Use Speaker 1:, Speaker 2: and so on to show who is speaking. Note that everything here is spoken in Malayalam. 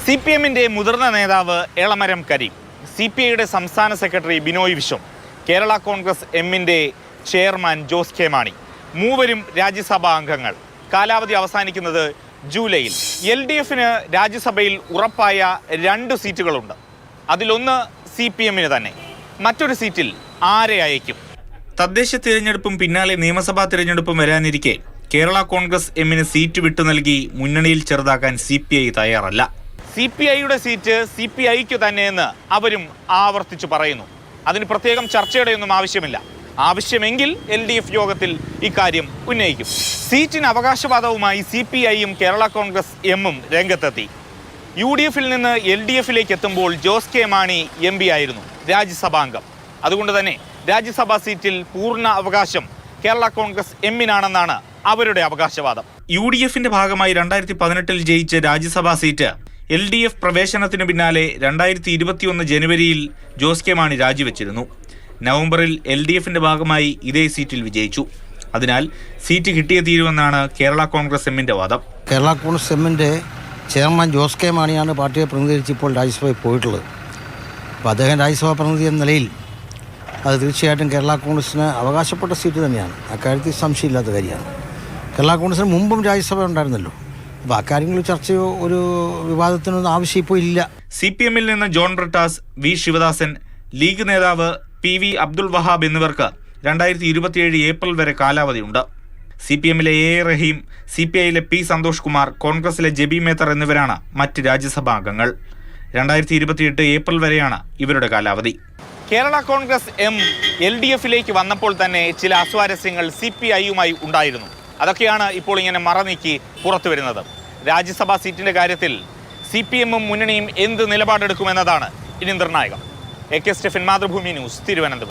Speaker 1: CPM-ന്റെ മുതിർന്ന നേതാവ് എളമരം കരീം, CPI-യുടെ സംസ്ഥാന സെക്രട്ടറി ബിനോയ് വിശ്വം, കേരള കോൺഗ്രസ് എമ്മിൻ്റെ ചെയർമാൻ ജോസ് കെ മാണി, മൂവരും രാജ്യസഭാ അംഗങ്ങൾ. കാലാവധി അവസാനിക്കുന്നത് ജൂലൈയിൽ. LDF-ന് രാജ്യസഭയിൽ ഉറപ്പായ 2 സീറ്റുകളുണ്ട്. അതിലൊന്ന് CPM-ന് തന്നെ. മറ്റൊരു സീറ്റിൽ ആരെ അയക്കും? തദ്ദേശ തിരഞ്ഞെടുപ്പും പിന്നാലെ നിയമസഭാ തിരഞ്ഞെടുപ്പും വരാനിരിക്കെ കേരള കോൺഗ്രസ് എമ്മിന് സീറ്റ് വിട്ടു നൽകി മുന്നണിയിൽ ചെറുതാക്കാൻ CPI തയ്യാറല്ല. CPI-യുടെ സീറ്റ് CPI-ക്ക് തന്നെയെന്ന് അവരും ആവർത്തിച്ചു പറയുന്നു. അതിന് പ്രത്യേകം ചർച്ചയുടെയൊന്നും ആവശ്യമില്ല. ആവശ്യമെങ്കിൽ LDF യോഗത്തിൽ ഇക്കാര്യം ഉന്നയിക്കും. സീറ്റിന് അവകാശവാദവുമായി CPI-യും കേരള കോൺഗ്രസ് എമ്മും രംഗത്തെത്തി. UDF-ൽ നിന്ന് LDF-ലേക്ക് എത്തുമ്പോൾ ജോസ് കെ മാണി MP ആയിരുന്നു, രാജ്യസഭാംഗം. അതുകൊണ്ട് തന്നെ രാജ്യസഭാ സീറ്റിൽ പൂർണ്ണ അവകാശം കേരള കോൺഗ്രസ് എമ്മിനാണെന്നാണ് അവരുടെ അവകാശവാദം. UDF-ന്റെ ഭാഗമായി 2018-ൽ ജയിച്ച രാജ്യസഭാ സീറ്റ് LDF പ്രവേശനത്തിന് പിന്നാലെ 2021 ജനുവരിയിൽ ജോസ് കെ മാണി രാജിവെച്ചിരുന്നു. നവംബറിൽ LDF-ന്റെ ഭാഗമായി ഇതേ സീറ്റിൽ വിജയിച്ചു. അതിനാൽ സീറ്റ് കിട്ടിയേ തീരുമെന്നാണ് കേരള കോൺഗ്രസ് എമ്മിൻ്റെ വാദം.
Speaker 2: കേരള കോൺഗ്രസ് എമ്മിൻ്റെ ചെയർമാൻ ജോസ് കെ മാണിയാണ് പാർട്ടിയെ പ്രതിനിധീകരിച്ച് ഇപ്പോൾ രാജ്യസഭയിൽ പോയിട്ടുള്ളത്. അപ്പോൾ അദ്ദേഹം രാജ്യസഭാ പ്രതിനിധി എന്ന നിലയിൽ അത് തീർച്ചയായിട്ടും കേരള കോൺഗ്രസിന് അവകാശപ്പെട്ട സീറ്റ് തന്നെയാണ്. അക്കാര്യത്തിൽ സംശയമില്ലാത്ത കാര്യമാണ്. കേരള കോൺഗ്രസിന് മുമ്പും രാജ്യസഭ ഉണ്ടായിരുന്നല്ലോ. അപ്പോൾ അക്കാര്യങ്ങളിൽ ചർച്ചയോ ഒരു വിവാദത്തിനൊന്നും ആവശ്യം ഇപ്പോൾ ഇല്ല.
Speaker 1: CPM-ൽ നിന്ന് ജോൺ ബ്രിട്ടാസ്, V ശിവദാസൻ, ലീഗ് നേതാവ് PV അബ്ദുൾ വഹാബ് എന്നിവർക്ക് 2027 ഏപ്രിൽ വരെ കാലാവധിയുണ്ട്. CPM-ലെ AA റഹീം, CPI-ലെ P സന്തോഷ് കുമാർ, കോൺഗ്രസിലെ ജെബി മേത്തർ എന്നിവരാണ് മറ്റ് രാജ്യസഭാ അംഗങ്ങൾ. 2028 ഏപ്രിൽ വരെയാണ് ഇവരുടെ കാലാവധി. കേരള കോൺഗ്രസ് എം LDF-ലേക്ക് വന്നപ്പോൾ തന്നെ ചില അസ്വാരസ്യങ്ങൾ CPI-യുമായി ഉണ്ടായിരുന്നു. അതൊക്കെയാണ് ഇപ്പോൾ ഇങ്ങനെ മറനീക്കി പുറത്തു വരുന്നത്. രാജ്യസഭാ സീറ്റിൻ്റെ കാര്യത്തിൽ CPM-ഉം മുന്നണിയും എന്ത് നിലപാടെടുക്കുമെന്നതാണ് ഇനി നിർണായകം. AK Stephen, Mathrubhumi news, Thiruvananthapuram.